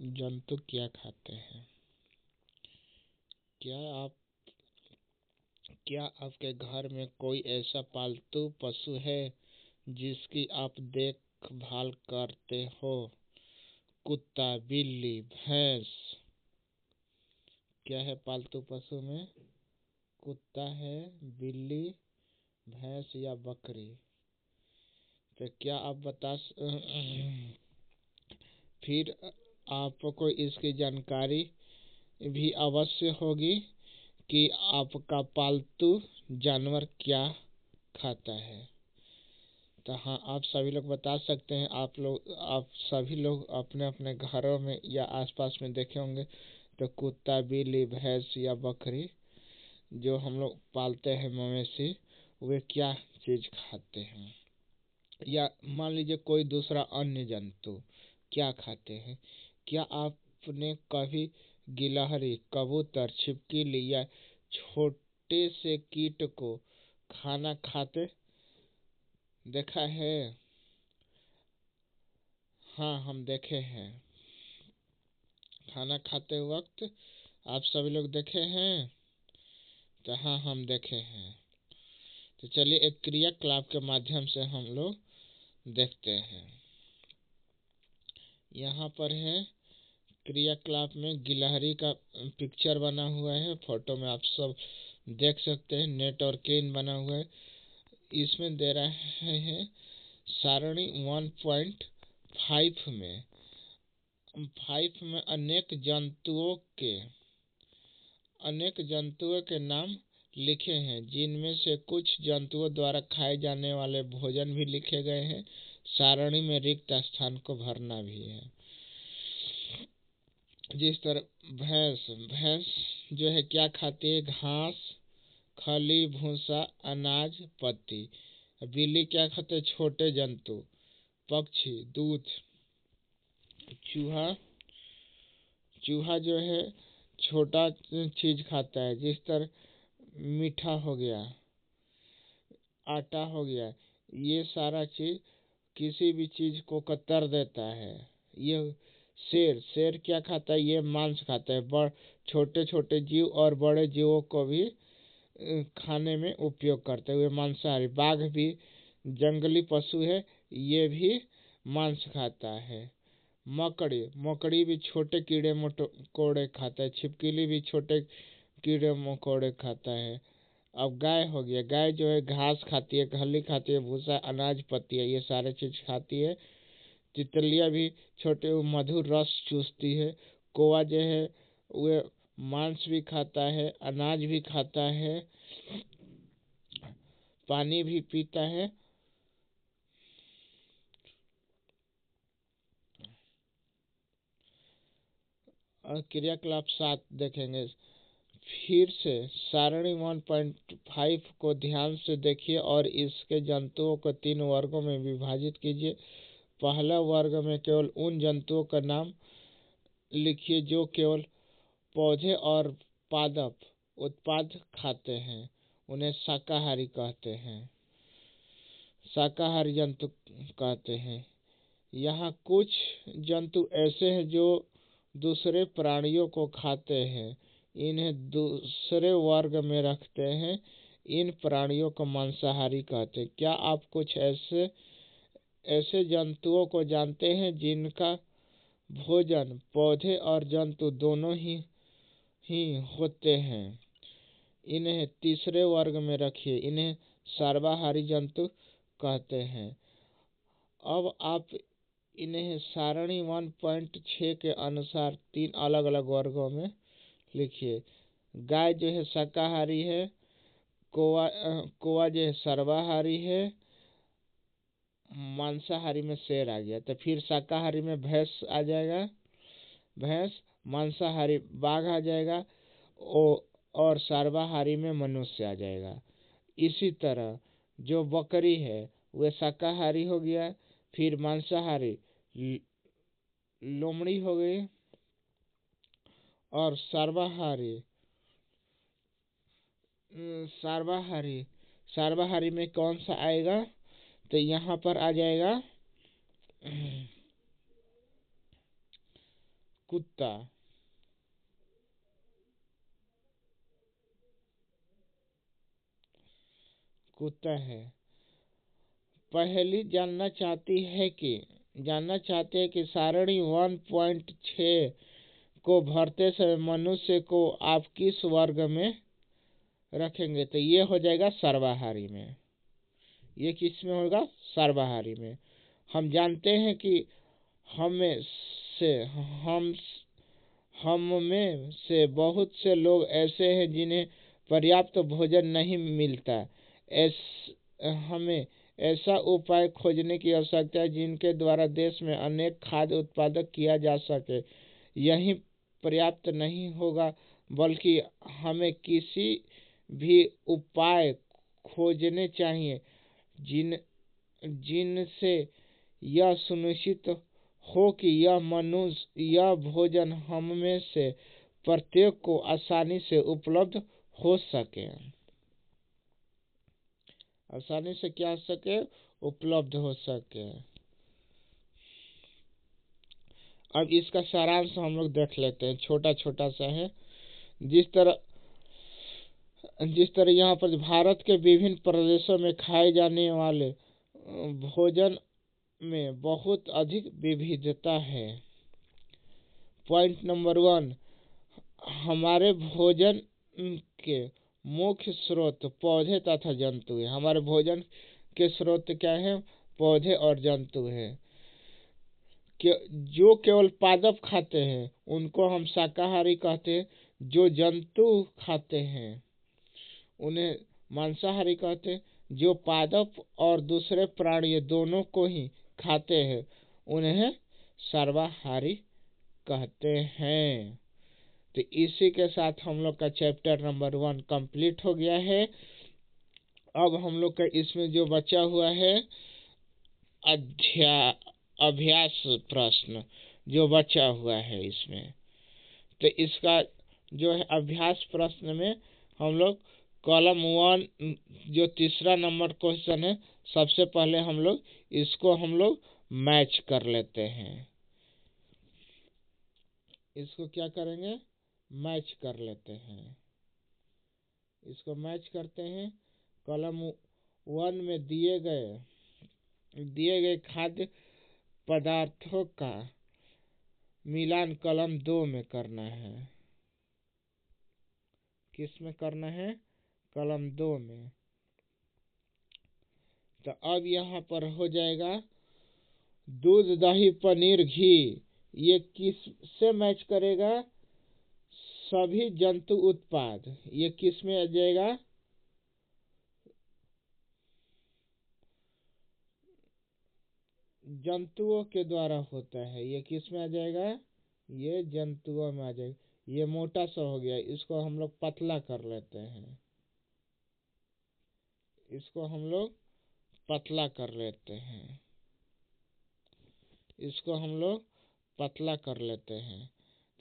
जंतु क्या खाते हैं? क्या आप क्या आपके घर में कोई ऐसा पालतू पशु है जिसकी आप देखभाल करते हो? कुत्ता, बिल्ली, भैंस। क्या है पालतू पशु में? कुत्ता है, बिल्ली, भैंस या बकरी। तो क्या आप फिर आपको इसकी जानकारी भी अवश्य होगी कि आपका पालतू जानवर क्या खाता है। तो हाँ, आप सभी लोग बता सकते हैं। आप सभी लोग अपने अपने घरों में या आसपास में देखे होंगे तो कुत्ता, बिल्ली, भैंस या बकरी जो हम लोग पालते हैं, मवेशी, वे क्या चीज खाते हैं। या मान लीजिए कोई दूसरा अन्य जंतु क्या खाते हैं। क्या आपने कभी गिलहरी, कबूतर, छिपकली या छोटे से कीट को खाना खाते देखा है? हाँ, हम देखे हैं। खाना खाते वक्त आप सभी लोग देखे हैं? तो हाँ, हम देखे हैं। तो चलिए एक क्रियाकलाप के माध्यम से हम लोग देखते हैं। यहाँ पर है क्रियाकलाप में गिलहरी का पिक्चर बना हुआ है। फोटो में आप सब देख सकते हैं। नेट और केन बना हुआ है। इसमें दे रहा है सारणी 1.5 में अनेक जंतुओं के नाम लिखे हैं, जिनमें से कुछ जंतुओं द्वारा खाए जाने वाले भोजन भी लिखे गए हैं। सारणी में रिक्त स्थान को भरना भी है। जिस तरह भैंस जो है क्या खाती है? घास, खली, भूसा, अनाज, पत्ती। बिल्ली क्या खाते हैं? छोटे जंतु, पक्षी, दूध। चूहा चूहा जो है छोटा चीज खाता है, जिस तरह मीठा हो गया, आटा हो गया। ये सारा चीज किसी भी चीज को कतर देता है। ये शेर क्या खाता है? ये मांस खाता है। छोटे छोटे जीव और बड़े जीवों को भी खाने में उपयोग करते हुए मांसाहारी। बाघ भी जंगली पशु है, ये भी मांस खाता है। मकड़ी भी छोटे कीड़े मकोड़े खाता है। छिपकली भी छोटे कीड़े मकोड़े खाता है। अब गाय हो गया। गाय जो है घास खाती है, खली खाती है, भूसा, अनाज, पत्ती है, ये सारे चीज खाती है। तितलियां भी छोटे मधुर रस चूसती है। कौवा जो है वह मांस भी खाता है, अनाज भी खाता है, पानी भी पीता है। और क्रियाकलाप 7 देखेंगे। फिर से सारणी 1.5 को ध्यान से देखिए और इसके जंतुओं को 3 वर्गों में विभाजित कीजिए। पहला वर्ग में केवल उन जंतुओं का नाम लिखिए जो केवल पौधे और पादप उत्पाद खाते हैं, उन्हें शाकाहारी कहते हैं। शाकाहारी जंतु कहते हैं। यहाँ कुछ जंतु ऐसे हैं जो दूसरे प्राणियों को खाते हैं, इन्हें दूसरे वर्ग में रखते हैं। इन प्राणियों को मांसाहारी कहते हैं। क्या आप कुछ ऐसे ऐसे जंतुओं को जानते हैं जिनका भोजन पौधे और जंतु दोनों ही होते हैं? इन्हें तीसरे वर्ग में रखिए, इन्हें सर्वाहारी जंतु कहते हैं। अब आप इन्हें सारणी 1.6 के अनुसार 3 अलग अलग वर्गों में लिखिए। गाय जो है शाकाहारी है। कौवा जो है सर्वाहारी है। मांसाहारी में शेर आ गया। तो फिर शाकाहारी में भैंस आ जाएगा, भैंस। मांसाहारी बाघ आ जाएगा और सर्वाहारी में मनुष्य आ जाएगा। इसी तरह जो बकरी है वह शाकाहारी हो गया। फिर मांसाहारी लोमड़ी हो गई और सर्वाहारी सर्वाहारी में कौन सा आएगा? तो यहाँ पर आ जाएगा कुत्ता। कुत्ता है। पहली जानना चाहते हैं कि सारणी 1.6 को भरते समय मनुष्य को आप किस वर्ग में रखेंगे? तो ये हो जाएगा सर्वाहारी में। ये किस में होगा? सर्वाहारी में। हम जानते हैं कि हमें से हम हम में से बहुत से लोग ऐसे हैं जिन्हें पर्याप्त भोजन नहीं मिलता। हमें ऐसा उपाय खोजने की आवश्यकता है जिनके द्वारा देश में अनेक खाद्य उत्पादन किया जा सके। यही पर्याप्त नहीं होगा, बल्कि हमें किसी भी उपाय खोजने चाहिए जिनसे यह सुनिश्चित हो कि यह भोजन हम में से प्रत्येक को आसानी से उपलब्ध हो सके। आसानी से क्या हो सके? उपलब्ध हो सके। अब इसका सारांश हम लोग देख लेते हैं, छोटा छोटा सा है। जिस तरह यहाँ पर भारत के विभिन्न प्रदेशों में खाए जाने वाले भोजन में बहुत अधिक विविधता है। पॉइंट नंबर 1, हमारे भोजन के मुख्य स्रोत पौधे तथा जंतु हैं। हमारे भोजन के स्रोत क्या है? पौधे और जंतु हैं। जो केवल पादप खाते हैं उनको हम शाकाहारी कहते हैं। जो जंतु खाते हैं उन्हें मांसाहारी कहते हैं। जो पादप और दूसरे प्राणी दोनों को ही खाते हैं उन्हें सर्वाहारी कहते हैं। तो इसी के साथ हम लोग का चैप्टर नंबर 1 कंप्लीट हो गया है। अब हम लोग का इसमें जो बचा हुआ है अभ्यास प्रश्न जो बचा हुआ है इसमें, तो इसका जो है अभ्यास प्रश्न में हम लोग कॉलम 1 जो तीसरा नंबर क्वेश्चन है, सबसे पहले हम लोग इसको मैच कर लेते हैं। इसको क्या करेंगे? मैच कर लेते हैं। इसको मैच करते हैं। कॉलम 1 में दिए गए खाद्य पदार्थों का मिलान कॉलम 2 में करना है। किस में करना है? कॉलम 2 में। तो अब यहाँ पर हो जाएगा दूध, दही, पनीर, घी। ये किस से मैच करेगा? सभी जंतु उत्पाद। ये किस में आ जाएगा? जंतुओं के द्वारा होता है। ये किस में आ जाएगा? ये जंतुओं में आ जाएगा। ये मोटा सा हो गया, इसको हम लोग पतला कर लेते हैं। इसको हम लोग पतला कर लेते हैं। इसको हम लोग पतला कर लेते हैं।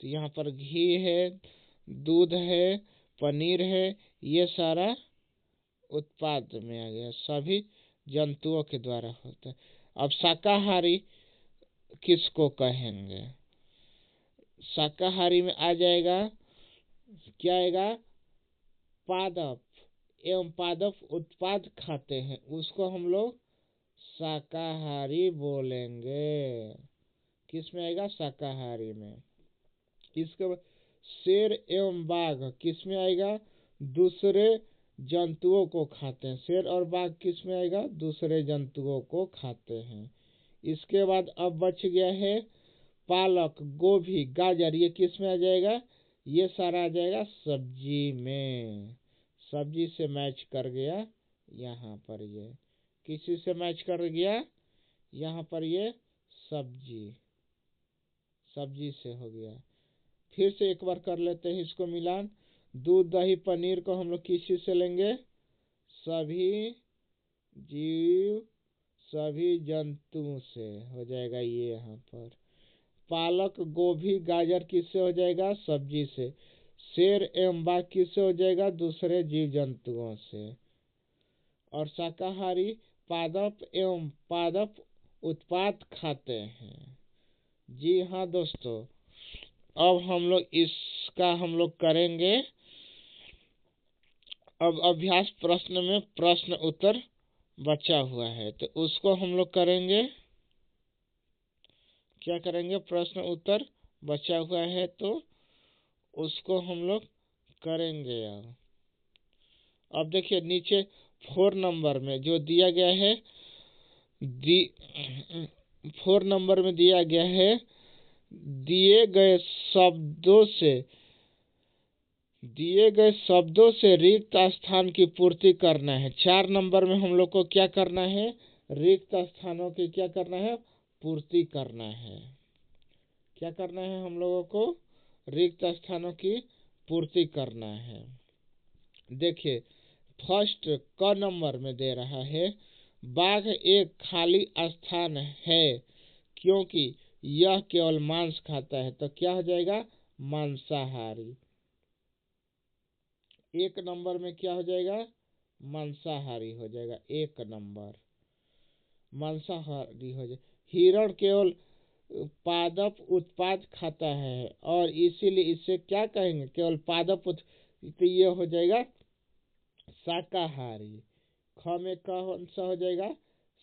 तो यहाँ पर घी है, दूध है, पनीर है, ये सारा उत्पाद में आ गया। सभी जंतुओं के द्वारा होता है। अब शाकाहारी किसको कहेंगे? शाकाहारी में आ जाएगा, क्या आएगा? पादप एवं पादप उत्पाद खाते हैं, उसको हम लोग शाकाहारी बोलेंगे। किस में आएगा? शाकाहारी में। इसके बाद शेर एवं बाघ किस में आएगा? दूसरे जंतुओं को खाते हैं। शेर और बाघ किस में आएगा? दूसरे जंतुओं को खाते हैं। इसके बाद अब बच गया है पालक, गोभी, गाजर। ये किस में आ जाएगा? ये सारा आ जाएगा सब्जी में। सब्जी से मैच कर गया। यहाँ पर ये किसी से मैच कर गया? यहाँ पर ये सब्जी से हो गया। फिर से एक बार कर लेते हैं इसको मिलान। दूध, दही, पनीर को हम लोग किसी से लेंगे? सभी जीव, सभी जंतु से हो जाएगा। ये यहाँ पर पालक, गोभी, गाजर किससे हो जाएगा? सब्जी से। शेर एवं बाघ किससे हो जाएगा? दूसरे जीव जंतुओं से। और शाकाहारी पादप एवं पादप उत्पाद खाते हैं। जी हाँ दोस्तों, अब हम लोग इसका हम लोग करेंगे। अब अभ्यास प्रश्न में प्रश्न उत्तर बचा हुआ है तो उसको हम लोग करेंगे। क्या करेंगे? प्रश्न उत्तर बचा हुआ है तो उसको हम लोग करेंगे। अब देखिए नीचे 4 नंबर में जो दिया गया है, 4 नंबर में दिया गया है, दिए गए शब्दों से रिक्त स्थान की पूर्ति करना है। 4 नंबर में हम लोग को क्या करना है? रिक्त स्थानों की क्या करना है? पूर्ति करना है। क्या करना है हम लोगों को? रिक्त स्थानों की पूर्ति करना है। देखिए फर्स्ट क नंबर में दे रहा है, बाघ एक खाली स्थान है क्योंकि यह केवल मांस खाता है। तो क्या हो जाएगा? मांसाहारी। 1 नंबर में क्या हो जाएगा? मांसाहारी हो जाएगा। 1 नंबर मांसाहारी हो जाएगा। हिरण केवल पादप उत्पाद खाता है और इसीलिए इसे क्या कहेंगे? केवल पादप तो ये हो जाएगा शाकाहारी। ख में कौन सा हो जाएगा?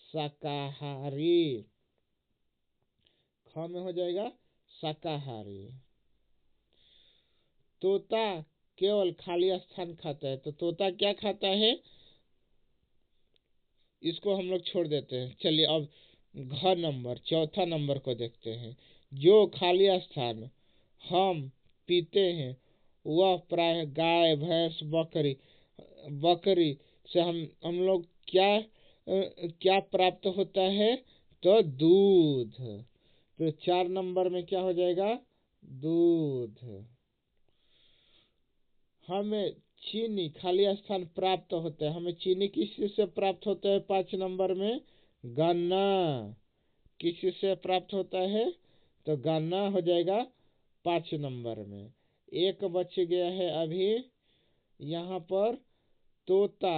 शाकाहारी। ख में हो जाएगा शाकाहारी। तोता केवल खाली स्थान खाता है। तो तोता क्या खाता है? इसको हम लोग छोड़ देते हैं। चलिए अब घ नंबर, चौथा नंबर को देखते हैं। जो खाली स्थान हम पीते हैं वह प्राय गाय, भैंस, बकरी से हम लोग क्या प्राप्त होता है? तो दूध। तो 4 नंबर में क्या हो जाएगा? दूध। हमें चीनी खाली स्थान प्राप्त होता है। हमें चीनी किस से प्राप्त होता है? 5 नंबर में गन्ना। किस से प्राप्त होता है? तो गन्ना हो जाएगा 5 नंबर में। एक बच गया है अभी यहाँ पर। तोता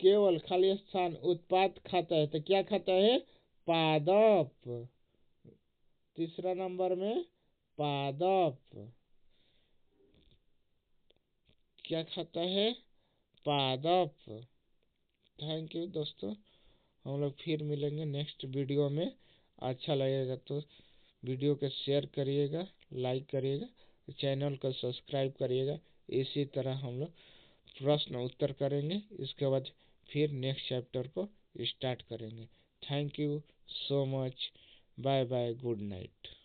केवल खाली स्थान उत्पाद खाता है। तो क्या खाता है? पादप। तीसरा नंबर में पादप। क्या खाता है? पादप। थैंक यू दोस्तों। हम लोग फिर मिलेंगे नेक्स्ट वीडियो में। अच्छा लगेगा तो वीडियो को शेयर करिएगा, लाइक करिएगा, चैनल को सब्सक्राइब करिएगा। इसी तरह हम लोग प्रश्न उत्तर करेंगे। इसके बाद फिर नेक्स्ट चैप्टर को स्टार्ट करेंगे। Thank you so much. Bye bye, good night.